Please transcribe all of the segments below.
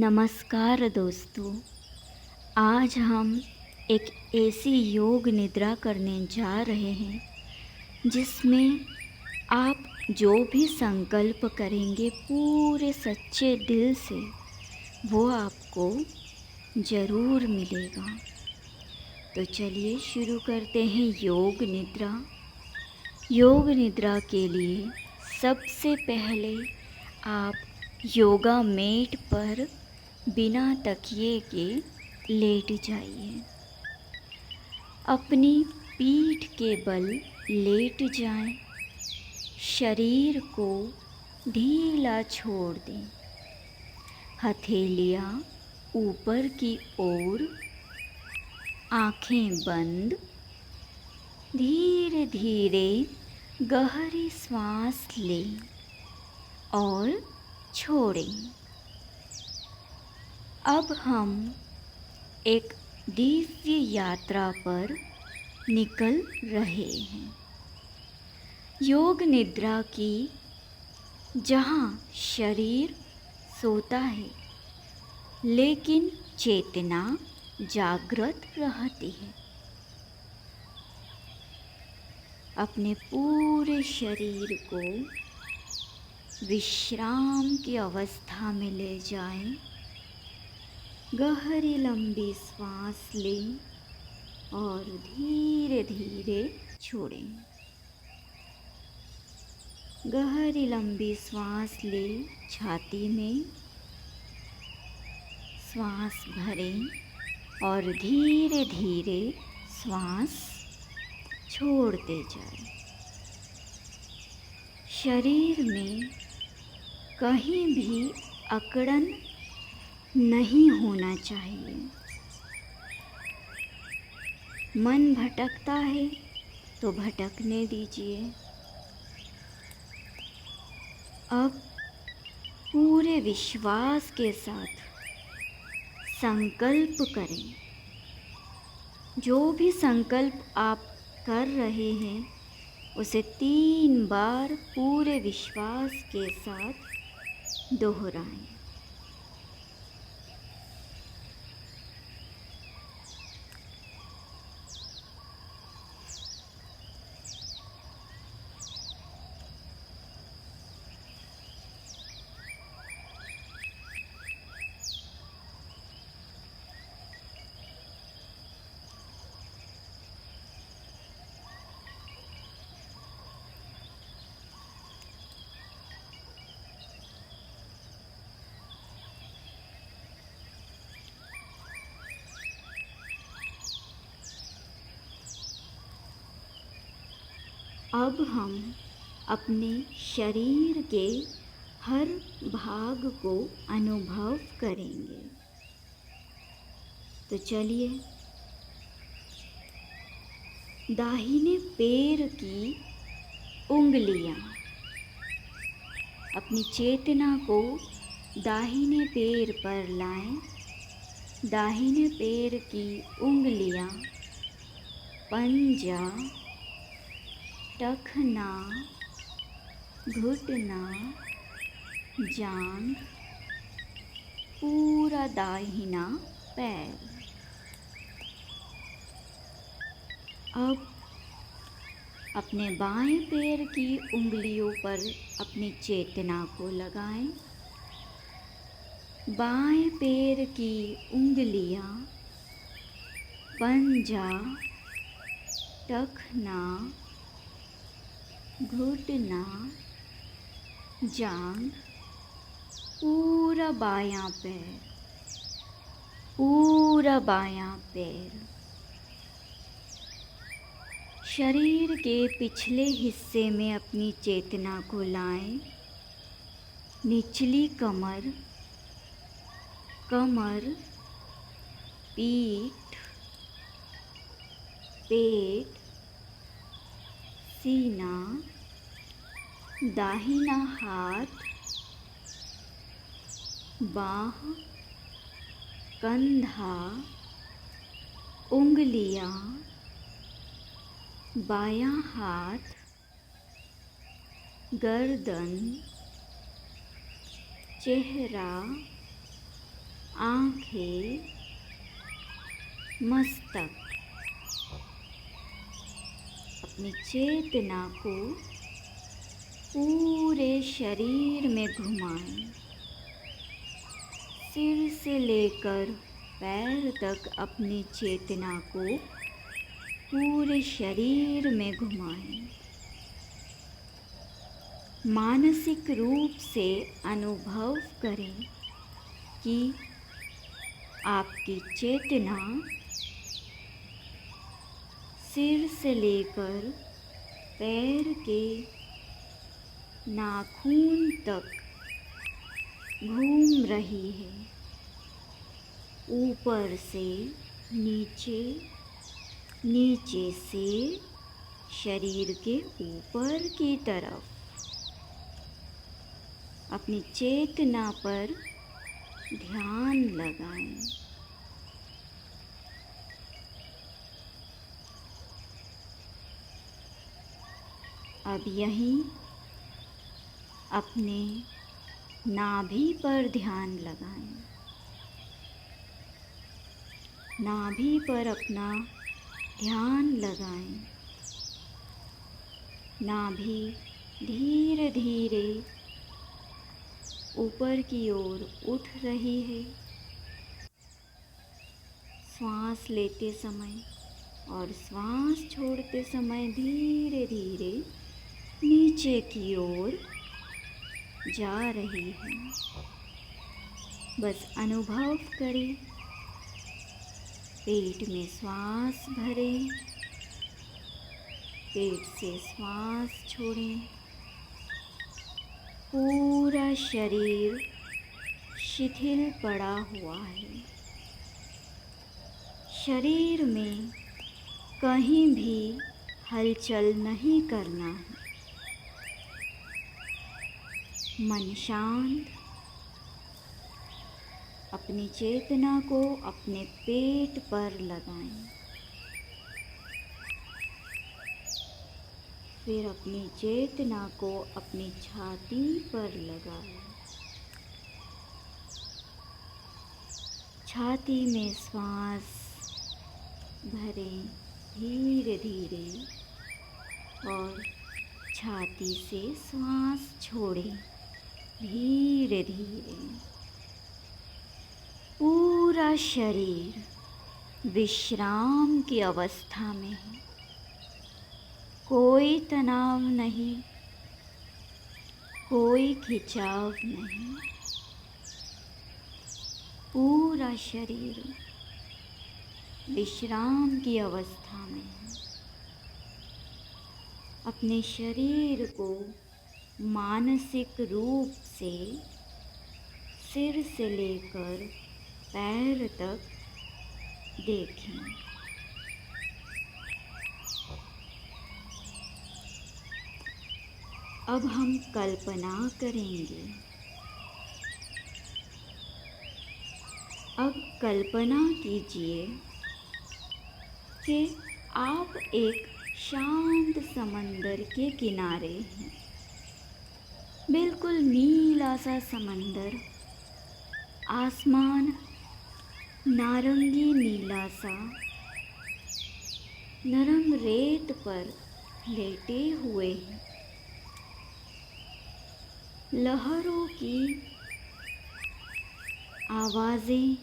नमस्कार दोस्तों। आज हम एक ऐसी योग निद्रा करने जा रहे हैं जिसमें आप जो भी संकल्प करेंगे पूरे सच्चे दिल से वो आपको ज़रूर मिलेगा। तो चलिए शुरू करते हैं योग निद्रा। योग निद्रा के लिए सबसे पहले आप योगा मैट पर बिना तकिए के लेट जाइए। अपनी पीठ के बल लेट जाएं। शरीर को ढीला छोड़ दें। हथेलियाँ ऊपर की ओर, आँखें बंद। धीरे धीरे गहरी सांस लें और छोड़ें। अब हम एक दिव्य यात्रा पर निकल रहे हैं। योग निद्रा की, जहाँ शरीर सोता है लेकिन चेतना जागृत रहती है। अपने पूरे शरीर को विश्राम की अवस्था में ले जाएं। गहरी लंबी सांस लें और धीरे धीरे छोड़ें। गहरी लंबी सांस लें, छाती में सांस भरें और धीरे धीरे सांस छोड़ते जाएं। शरीर में कहीं भी अकड़न नहीं होना चाहिए। मन भटकता है तो भटकने दीजिए। अब पूरे विश्वास के साथ संकल्प करें। जो भी संकल्प आप कर रहे हैं उसे 3 बार पूरे विश्वास के साथ दोहराएं। अब हम अपने शरीर के हर भाग को अनुभव करेंगे। तो चलिए, दाहिने पैर की उंगलियां, अपनी चेतना को दाहिने पैर पर लाएं। दाहिने पैर की उंगलियां, पंजा, टखना, घुटना, जांघ, पूरा दाहिना पैर। अब अपने बाएं पैर की उंगलियों पर अपनी चेतना को लगाएं। बाएं पैर की उंगलियां, पंजा, टखना, घुटना, जांघ, पूरा बायां पैर, पूरा बायां पैर। शरीर के पिछले हिस्से में अपनी चेतना को लाएं। निचली कमर, कमर, पीठ, पेट, सीना, दाहिना हाथ, बाह, कंधा, उंगलियां, बायां हाथ, गर्दन, चेहरा, आंखें, मस्तक, अपनी चेतना को पूरे शरीर में घुमाएं। सिर से लेकर पैर तक अपनी चेतना को पूरे शरीर में घुमाएं। मानसिक रूप से अनुभव करें कि आपकी चेतना सिर से लेकर पैर के नाखून तक घूम रही है, ऊपर से नीचे, नीचे से शरीर के ऊपर की तरफ। अपनी चेतना पर ध्यान लगाएं। अब यहीं अपने नाभि पर ध्यान लगाएं। नाभि पर अपना ध्यान लगाएं। नाभि धीरे धीरे ऊपर की ओर उठ रही है। श्वास लेते समय और श्वास छोड़ते समय धीरे धीरे नीचे की ओर जा रही है। बस अनुभव करें। पेट में श्वास भरें, पेट से श्वास छोड़ें। पूरा शरीर शिथिल पड़ा हुआ है। शरीर में कहीं भी हलचल नहीं करना है। मन शांत। अपनी चेतना को अपने पेट पर लगाएं। फिर अपनी चेतना को अपनी छाती पर लगाएं। छाती में श्वास भरें धीरे धीरे और छाती से श्वास छोड़ें धीरे धीरे। पूरा शरीर विश्राम की अवस्था में है। कोई तनाव नहीं, कोई खिंचाव नहीं। पूरा शरीर विश्राम की अवस्था में है। अपने शरीर को मानसिक रूप से सिर से लेकर पैर तक देखें। अब हम कल्पना करेंगे। अब कल्पना कीजिए कि आप एक शांत समंदर के किनारे हैं। बिल्कुल नीला सा समंदर, आसमान नारंगी नीला सा, नरम रेत पर लेटे हुए हैं। लहरों की आवाज़ें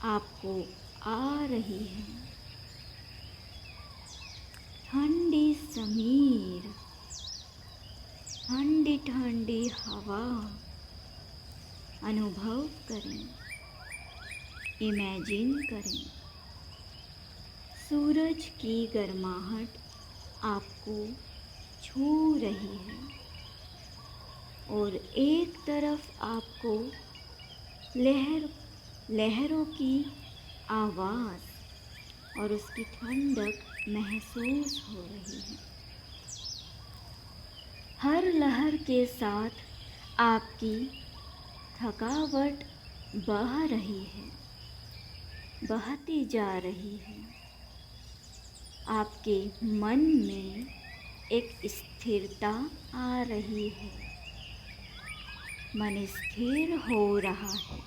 आपको आ रही हैं। ठंडी समीर, ठंडी ठंडी हवा अनुभव करें, इमेजिन करें। सूरज की गर्माहट आपको छू रही है और एक तरफ आपको लहरों की आवाज़ और उसकी ठंडक महसूस हो रही है। हर लहर के साथ आपकी थकावट बह रही है, बहती जा रही है। आपके मन में एक स्थिरता आ रही है। मन स्थिर हो रहा है।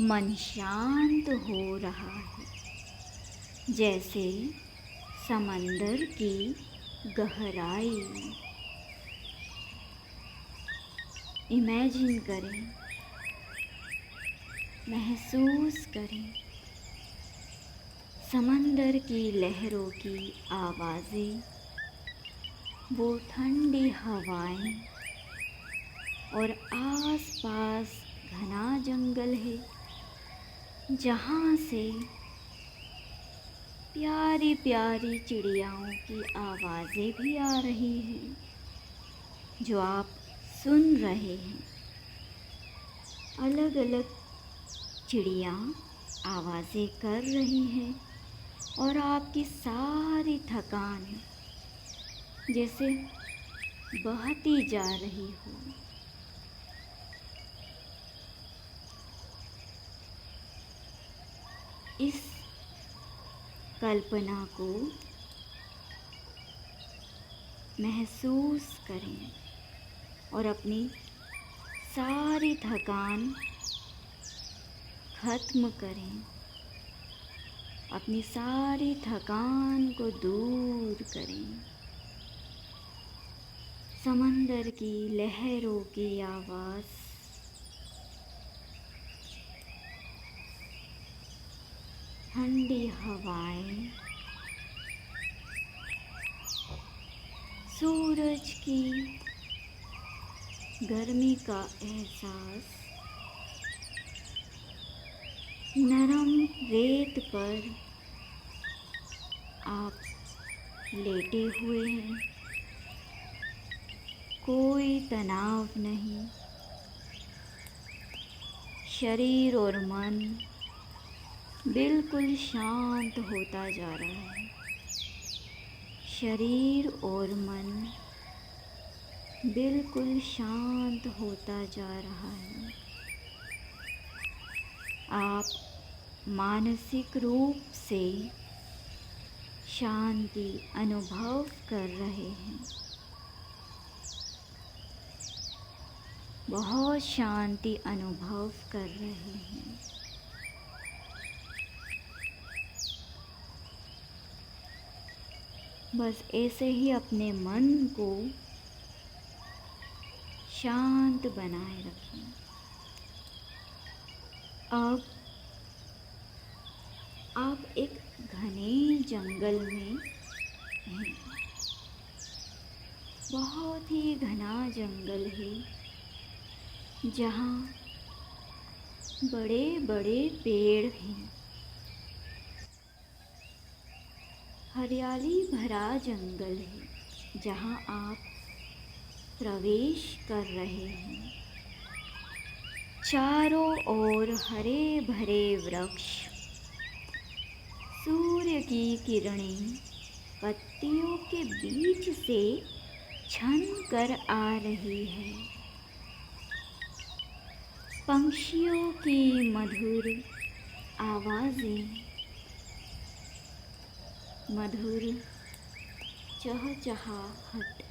मन शांत हो रहा है, जैसे समंदर की गहराई। इमेजिन करें, महसूस करें समंदर की लहरों की आवाज़ें, वो ठंडी हवाएं, और आसपास घना जंगल है जहाँ से प्यारी प्यारी चिड़ियाओं की आवाज़ें भी आ रही हैं, जो आप सुन रहे हैं। अलग अलग चिड़ियाँ आवाज़ें कर रही हैं और आपकी सारी थकान जैसे बहती जा रही हो। इस कल्पना को महसूस करें और अपनी सारी थकान खत्म करें, अपनी सारी थकान को दूर करें। समंदर की लहरों की आवाज़, ठंडी हवाएं, सूरज की गर्मी का एहसास, नरम रेत पर आप लेटे हुए हैं, कोई तनाव नहीं, शरीर और मन बिल्कुल शांत होता जा रहा है। शरीर और मन बिल्कुल शांत होता जा रहा है। आप मानसिक रूप से शांति अनुभव कर रहे हैं। बहुत शांति अनुभव कर रहे हैं। बस ऐसे ही अपने मन को शांत बनाए रखें। अब आप एक घने जंगल में हैं। बहुत ही घना जंगल है जहाँ बड़े बड़े पेड़ हैं। हरियाली भरा जंगल है जहाँ आप प्रवेश कर रहे हैं। चारों ओर हरे भरे वृक्ष, सूर्य की किरणें पत्तियों के बीच से छन कर आ रही है। पंछियों की मधुर आवाज़ें, मधुर चहचहाहट,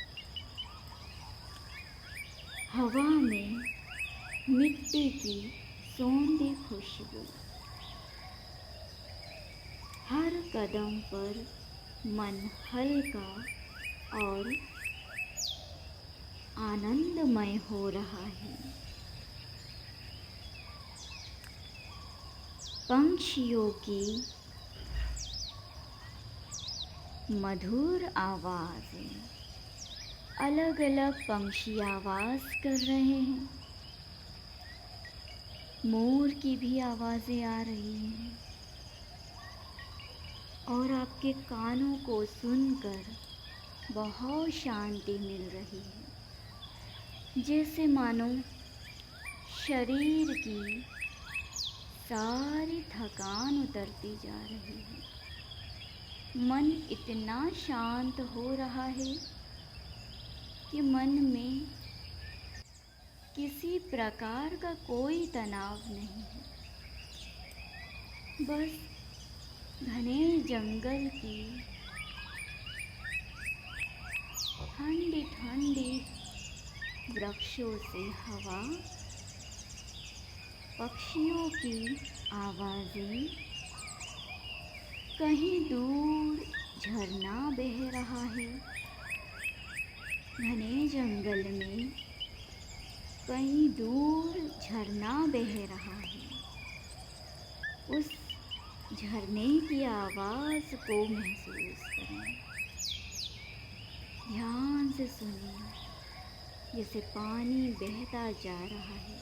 हवा में मिट्टी की सौंधी खुशबू, हर कदम पर मन हल्का और आनंदमय हो रहा है। पंछियों की मधुर आवाज़ें, अलग अलग पंछी आवाज़ कर रहे हैं। मोर की भी आवाज़ें आ रही हैं और आपके कानों को सुनकर बहुत शांति मिल रही है, जैसे मानो शरीर की सारी थकान उतरती जा रही है। मन इतना शांत हो रहा है कि मन में किसी प्रकार का कोई तनाव नहीं है। बस घने जंगल की ठंडी ठंडी वृक्षों से हवा पक्षियों की आवाज़ें, कहीं दूर झरना बह रहा है। घने जंगल में कहीं दूर झरना बह रहा है। उस झरने की आवाज़ को महसूस करें, ध्यान से सुनें, जैसे पानी बहता जा रहा है।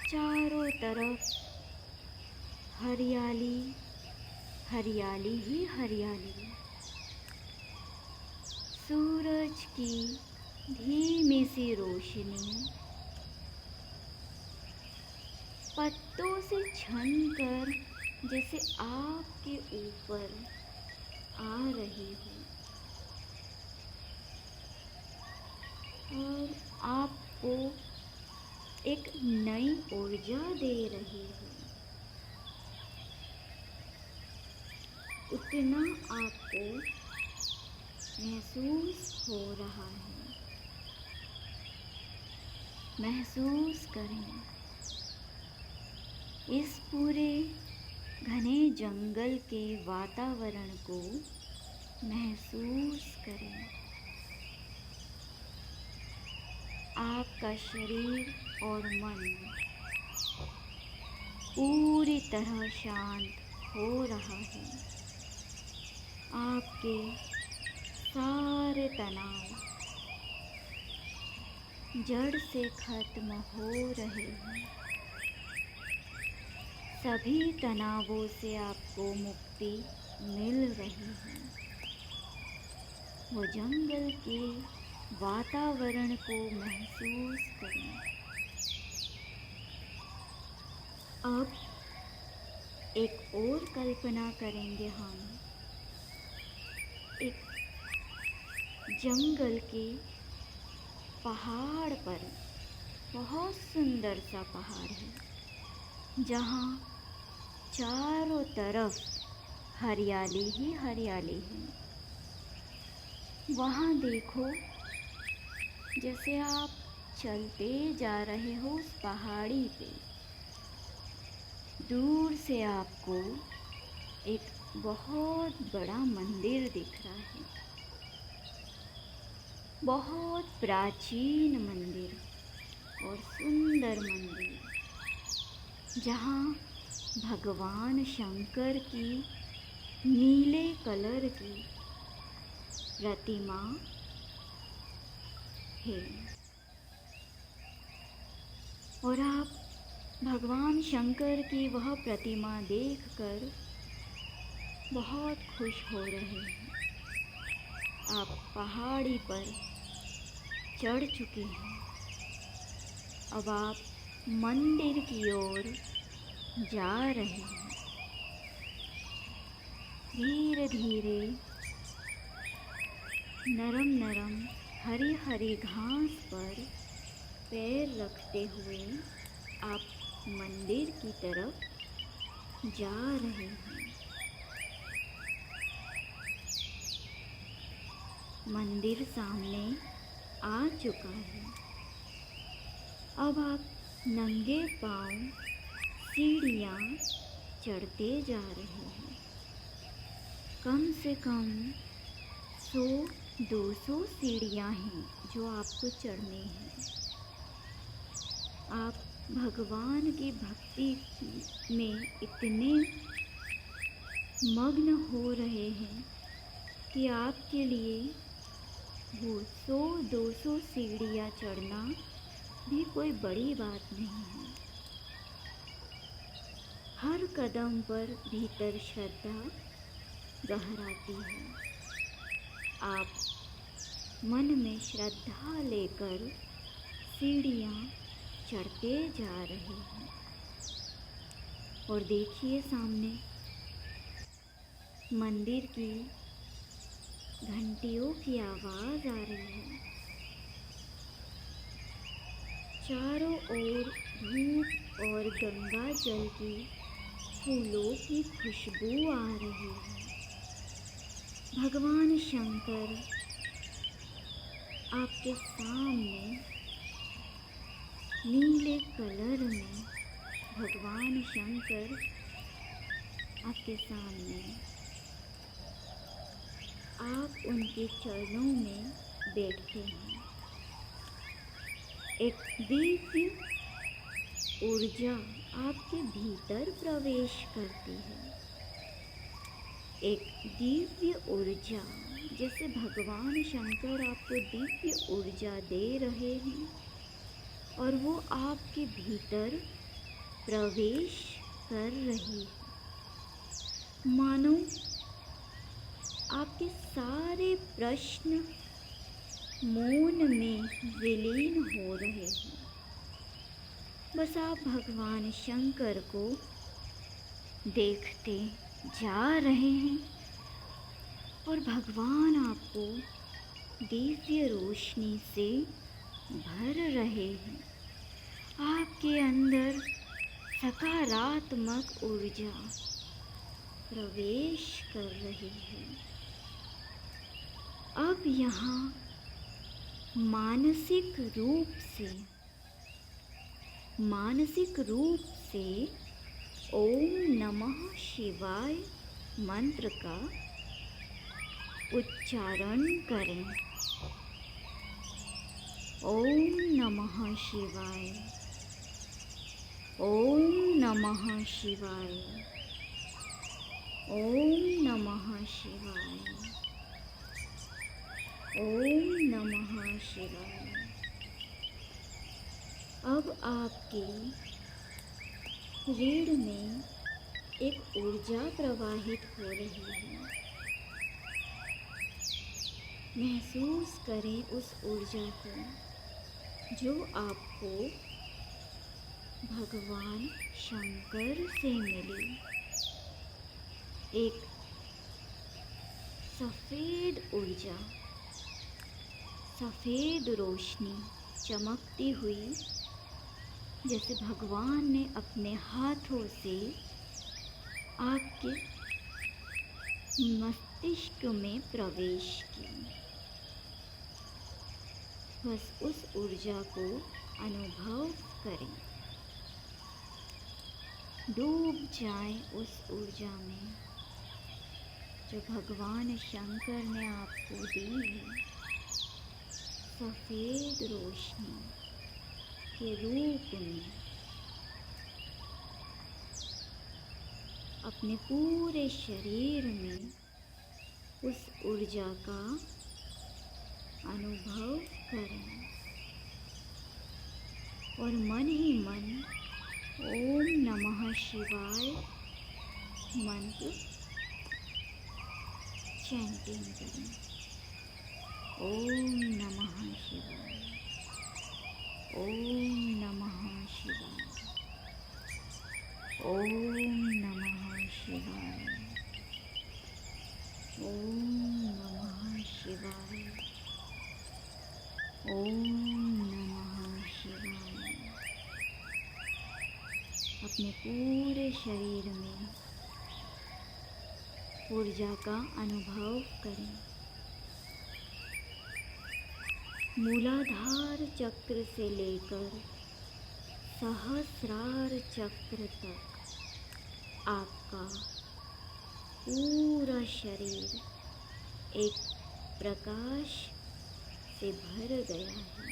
चारों तरफ हरियाली, हरियाली ही हरियाली। सूरज की धीमी सी रोशनी पत्तों से छनकर जैसे आपके ऊपर आ रही हो और आपको एक नई ऊर्जा दे रही हो। उतना आपको महसूस हो रहा है। महसूस करें, इस पूरे घने जंगल के वातावरण को महसूस करें। आपका शरीर और मन पूरी तरह शांत हो रहा है। आपके सारे तनाव जड़ से खत्म हो रहे हैं। सभी तनावों से आपको मुक्ति मिल रही है। वो जंगल के वातावरण को महसूस करें। अब एक और कल्पना करेंगे हम, एक जंगल के पहाड़ पर, बहुत सुंदर सा पहाड़ है जहाँ चारों तरफ हरियाली ही हरियाली है। वहाँ देखो, जैसे आप चलते जा रहे हो उस पहाड़ी पे, दूर से आपको एक बहुत बड़ा मंदिर दिख रहा है। बहुत प्राचीन मंदिर और सुंदर मंदिर, जहाँ भगवान शंकर की नीले कलर की प्रतिमा है। और आप भगवान शंकर की वह प्रतिमा देखकर बहुत खुश हो रहे हैं। आप पहाड़ी पर चढ़ चुके हैं। अब आप मंदिर की ओर जा रहे हैं। धीरे धीरे नरम नरम हरी हरी घास पर पैर रखते हुए आप मंदिर की तरफ जा रहे हैं। मंदिर सामने आ चुका है। अब आप नंगे पांव सीढ़ियाँ चढ़ते जा रहे हैं। कम से कम 100-200 सीढ़ियाँ हैं जो आपको चढ़नी हैं। आप भगवान की भक्ति में इतने मग्न हो रहे हैं कि आपके लिए वो 100-200 सीढ़ियाँ चढ़ना भी कोई बड़ी बात नहीं है। हर कदम पर भीतर श्रद्धा गहराती है। आप मन में श्रद्धा लेकर सीढ़ियाँ चढ़ते जा रहे हैं। और देखिए, सामने मंदिर की घंटियों की आवाज़ आ रही है। चारों ओर धूप और गंगा जल की फूलों की खुशबू आ रही है। भगवान शंकर आपके सामने नीले कलर में भगवान शंकर आपके सामने, आप उनके चरणों में बैठते हैं। एक दिव्य ऊर्जा आपके भीतर प्रवेश करती है। एक दिव्य ऊर्जा, जैसे भगवान शंकर आपको दिव्य ऊर्जा दे रहे हैं और वो आपके भीतर प्रवेश कर रही है। मानो आपके सारे प्रश्न मौन में विलीन हो रहे हैं। बस आप भगवान शंकर को देखते जा रहे हैं और भगवान आपको दिव्य रोशनी से भर रहे हैं। आपके अंदर सकारात्मक ऊर्जा प्रवेश कर रही है। अब यहाँ मानसिक रूप से ओम नमः शिवाय मंत्र का उच्चारण करें। ओम नमः शिवाय, ओम नमः शिवाय, ओम नमः शिवाय, ओम नमः शिवाय। अब आपके रीढ़ में एक ऊर्जा प्रवाहित हो रही है। महसूस करें उस ऊर्जा को जो आपको भगवान शंकर से मिली। एक सफ़ेद ऊर्जा, सफ़ेद रोशनी चमकती हुई, जैसे भगवान ने अपने हाथों से आपके मस्तिष्क में प्रवेश की। बस उस ऊर्जा को अनुभव करें, डूब जाएं उस ऊर्जा में जो भगवान शंकर ने आपको दी है। सफ़ेद रोशनी के रूप में अपने पूरे शरीर में उस ऊर्जा का अनुभव करें और मन ही मन ओम नमः शिवाय मंत्र चैंटिंग करें। ओम नमः शिवाय, ओम नमः शिवाय, ओम नमः शिवाय, ओम नमः शिवाय, ओम नमः शिवाय। अपने पूरे शरीर में ऊर्जा का अनुभव करें। मूलाधार चक्र से लेकर सहस्रार चक्र तक आपका पूरा शरीर एक प्रकाश से भर गया है,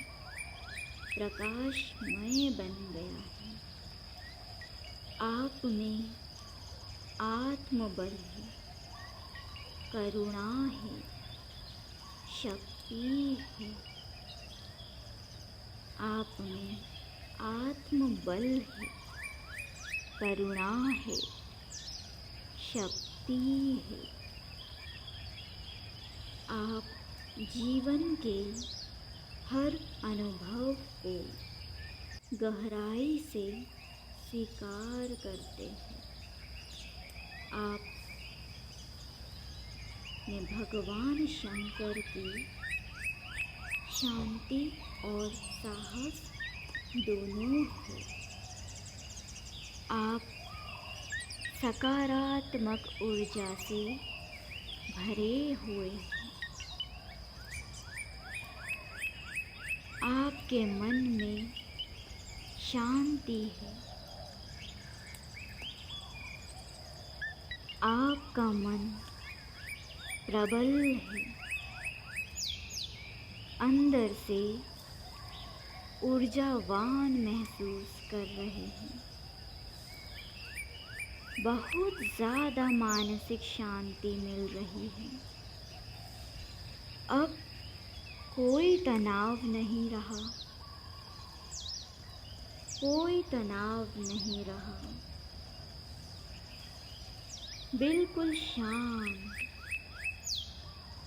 प्रकाशमय बन गया है। आप में आत्मबल है, करुणा है, शक्ति है। आप में आत्मबल है, करुणा है, शक्ति है। आप जीवन के हर अनुभव को गहराई से स्वीकार करते हैं। आप में भगवान शंकर की शांति और साहस दोनों है। आप सकारात्मक ऊर्जा से भरे हुए हैं। आपके मन में शांति है। आपका मन प्रबल है, अंदर से ऊर्जावान महसूस कर रहे हैं। बहुत ज़्यादा मानसिक शांति मिल रही है। अब कोई तनाव नहीं रहा, कोई तनाव नहीं रहा। बिल्कुल शांत,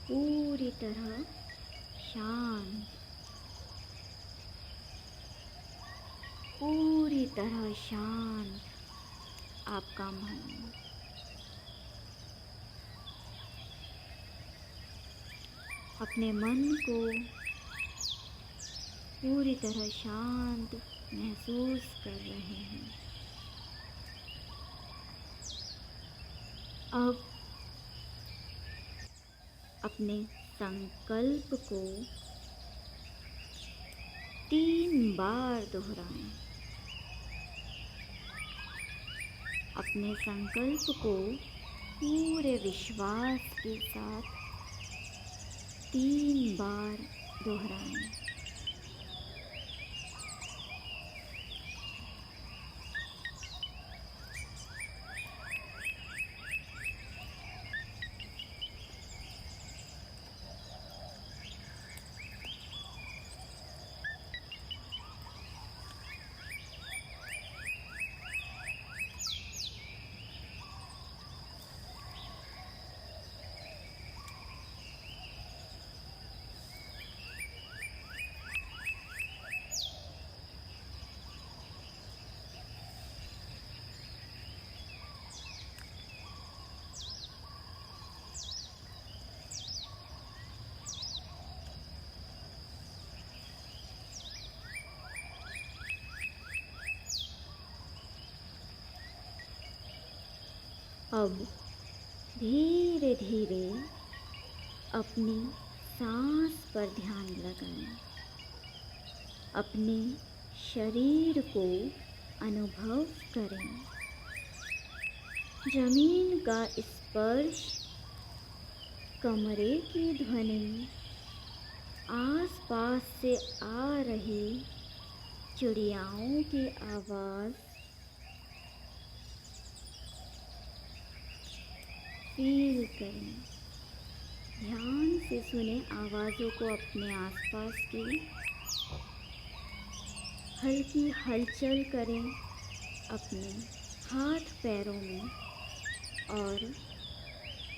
पूरी तरह शांत, पूरी तरह शांत आपका मन। अपने मन को पूरी तरह शांत महसूस कर रहे हैं। अब अपने संकल्प को 3 बार दोहराएं। अपने संकल्प को पूरे विश्वास के साथ 3 बार दोहराएं। अब धीरे धीरे अपनी सांस पर ध्यान लगाएं। अपने शरीर को अनुभव करें। जमीन का स्पर्श, कमरे की ध्वनि, आसपास से आ रही चिड़ियाओं की आवाज़ फील करें। ध्यान से सुने आवाज़ों को। अपने आसपास की हल्की हलचल करें अपने हाथ पैरों में। और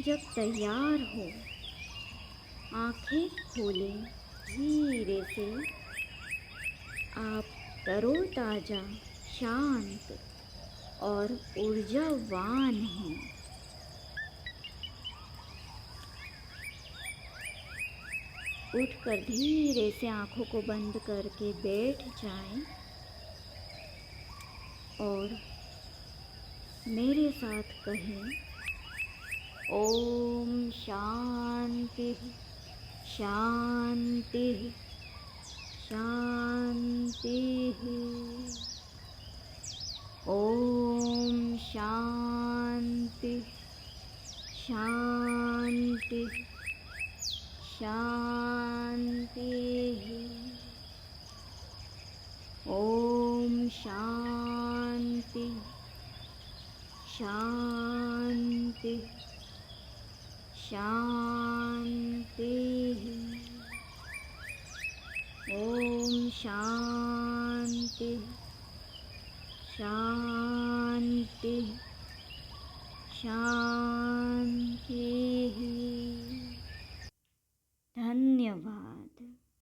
जब तैयार हो आँखें खोलें धीरे से। आप तरोताज़ा, शांत और ऊर्जावान हैं। उठकर धीरे से आँखों को बंद करके बैठ जाएं और मेरे साथ कहें, ओम शांति शांति शांति। ओम शांति शांति शांति। ओम शांति शांति शांति। ओम शांति शांति